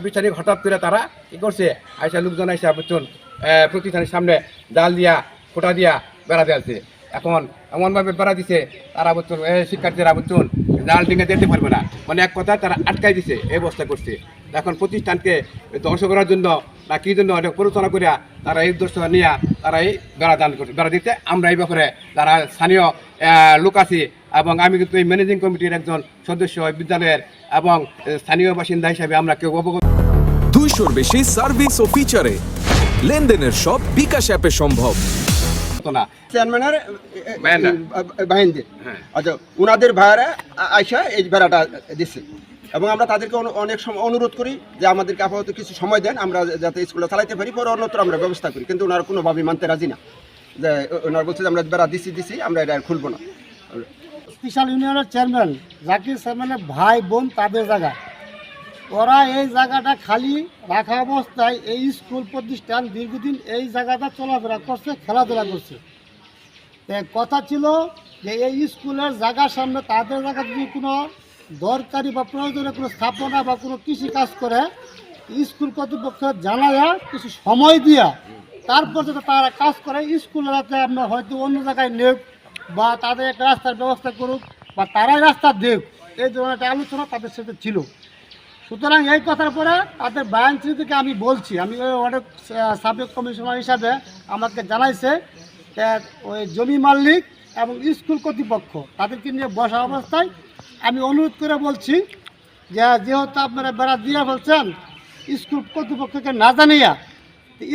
বিচারিক হঠাৎ করে তারা কি করছে, আইসা লোকজন আইসা বুঝছেন প্রতিষ্ঠানের সামনে জাল দিয়া ফোটা দিয়া বেড়া দিয়েছে। এখন এমনভাবে বেড়া দিছে তারা বুঝছেন শিক্ষার্থীরা বুঝছেন জাল ডিঙে যেতে পারবে না, মানে এক কথা তারা আটকাই দিছে এই অবস্থা করছে। এখন প্রতিষ্ঠানকে ধ্বংস করার জন্য না কি জন্য অনেক পরিচালনা করিয়া তারা এই উদ্দেশ্য নিয়ে তারা এই বেড়া দান করছে, বেড়া দিতে। আমরা এই ব্যাপারে যারা স্থানীয় লোক আছি এবং আমি কিন্তু এই ম্যানেজিং কমিটির একজন সদস্য বিদ্যালয়ের এবং স্থানীয় বাসিন্দা হিসাবে আমরা কেউ অবগত। 200-র বেশি সার্ভিস ও ফিচারে লেনদেনের সব বিকাশ অ্যাপে সম্ভব। চেয়ারম্যানের বাহিনী আচ্ছা ওনাদের ভাইয়ারা আইসা এই বেড়াটা দিচ্ছে এবং আমরা তাদেরকে অনেক সময় অনুরোধ করি যে আমাদেরকে আপাতত কিছু সময় দেন, আমরা যাতে স্কুলটা চালাইতে পারি, পরে অন্যত্র আমরা ব্যবস্থা করি। কিন্তু ওনারা কোনোভাবেই মানতে রাজি না, যে ওনারা বলছে যে আমরা বেড়া দিছি আমরা এটা আর খুলবো না। স্পেশাল ইউনিয়নের চেয়ারম্যান জাকির চেয়ারম্যানের ভাই বোন তাদের জায়গা, ওরা এই জায়গাটা খালি রাখা অবস্থায় এই স্কুল প্রতিষ্ঠান দীর্ঘদিন এই জায়গাটা চলাফেরা করছে, খেলাধুলা করছে। কথা ছিল যে এই স্কুলের জায়গার সামনে তাদের জায়গা যদি কোনো দরকারি বা প্রয়োজনীয় কোনো স্থাপনা বা কোনো কৃষি কাজ করে স্কুল কর্তৃপক্ষ জানায়া কিছু সময় দিয়া তারপর যাতে তারা কাজ করে স্কুলের যাতে আমরা হয়তো অন্য জায়গায় নেব বা তাদের একটা রাস্তার ব্যবস্থা করুক বা তারাই রাস্তা দেব, এই ধরনের একটা আলোচনা তাদের সাথে ছিল। সুতরাং এই কথার পরে তাদের বায়ানচি থেকে আমি বলছি, আমি অনেক সাবেক কমিশনার হিসাবে আমাকে জানাইছে ওই জমি মালিক এবং স্কুল কর্তৃপক্ষ তাদেরকে নিয়ে বসা অবস্থায় আমি অনুরোধ করে বলছি যে যেহেতু আপনারা বেড়া দিয়ে বলছেন স্কুল কর্তৃপক্ষকে না জানিয়া,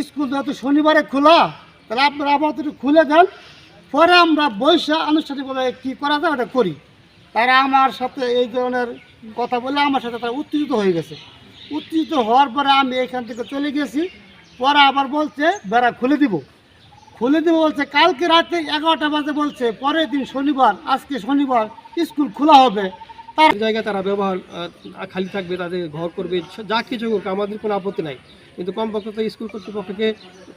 স্কুল যেহেতু শনিবারে খোলা তাহলে আপনারা আপাতত খুলে দেন, পরে আমরা বৈশা আনুষ্ঠানিকভাবে কী করা যায় ওটা করি। তারা আমার সাথে এই ধরনের কথা বলে আমার সাথে তারা উত্তেজিত হয়ে গেছে। উত্তেজিত হওয়ার পরে আমি এখান থেকে চলে গেছি, পরে আবার বলছে বেড়া খুলে দিব বলছে, কালকে রাতে 11টা বাজে বলছে পরের দিন শনিবার, আজকে শনিবার স্কুল খোলা হবে, তার জায়গায় তারা ব্যবহার খালি থাকবে, তাদের ঘর করবে, যা কিছু হোক আমাদের কোনো আপত্তি নাই। কিন্তু কমপক্ষে তো স্কুল কর্তৃপক্ষকে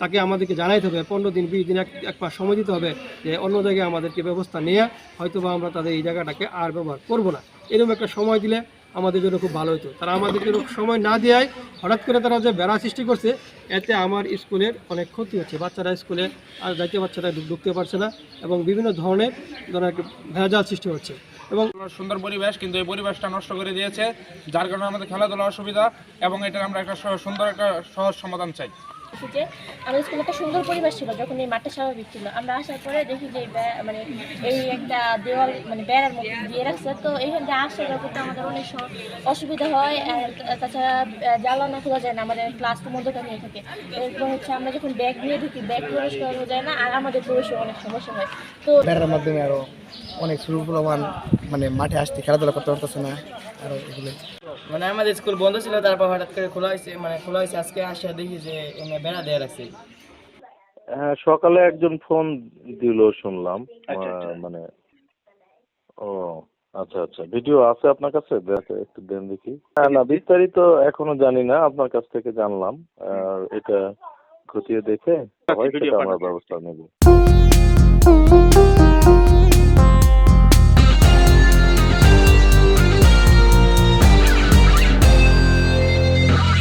তাকে আমাদেরকে জানাইতে হবে, 15 দিন 20 দিন এক মাস সময় দিতে হবে যে অন্য জায়গায় আমাদেরকে ব্যবস্থা নেওয়া, হয়তো বা আমরা তাদের এই জায়গাটাকে আর ব্যবহার করব না। এরকম একটা সময় দিলে আমাদের জন্য খুব ভালো হতো। তারা আমাদেরকে সময় না দেওয়ায় হঠাৎ করে তারা যে বেড়া সৃষ্টি করছে, এতে আমার স্কুলের অনেক ক্ষতি হচ্ছে। বাচ্চারা স্কুলে আর যাইতে বাচ্চারা ঢুকতে পারছে না এবং বিভিন্ন ধরনের ভেজাল সৃষ্টি হচ্ছে এবং সুন্দর পরিবেশ, কিন্তু এই পরিবেশটা নষ্ট করে দিয়েছে, যার কারণে আমাদের খেলাধুলা অসুবিধা এবং এটা আমরা একটা সুন্দর একটা সহজ সমাধান চাই। যে আমাদের স্কুলে একটা সুন্দর পরিবেশ ছিল যখন এই মাঠটা স্বাভাবিক ছিল, আমরা আসার পরে দেখি যে মানে এই একটা দেওয়াল মানে বেড়ার মধ্যে দিয়ে রাখছে, তো এইখান থেকে আসা যাওয়া করতে আমাদের অনেক অসুবিধা হয়। তাছাড়া জ্বালানো খোলা যায় না, আমাদের ক্লাস তো মধ্যটা নিয়ে থাকে। এরপর হচ্ছে আমরা যখন ব্যাগ নিয়ে ঢুকি ব্যাগ প্রবেশ করানো যায় না, আর আমাদের প্রবেশে অনেক সমস্যা হয়। তো বেড়ার মাধ্যমে আরও অনেক সুরক্ষমান মানে মাঠে আসতে খেলাধুলা করতে পারতেছে না আরও এগুলো। মানে আমাদের স্কুল বন্ধ ছিল, তারপর হঠাৎ করে খোলা হয়েছে আজকে আসে দেখি যে এনে বেড়া দেওয়া রাখছে। হ্যাঁ, সকালে একজন ফোন দিল শুনলাম, মানে ও আচ্ছা ভিডিও আছে আপনার কাছে? দেখে একটু দেন দেখি। না বিস্তারিত এখনো জানি না, আপনার কাছ থেকে জানলাম। আর এটা খতিয়ে দেখে আমরা ব্যবস্থা নেব।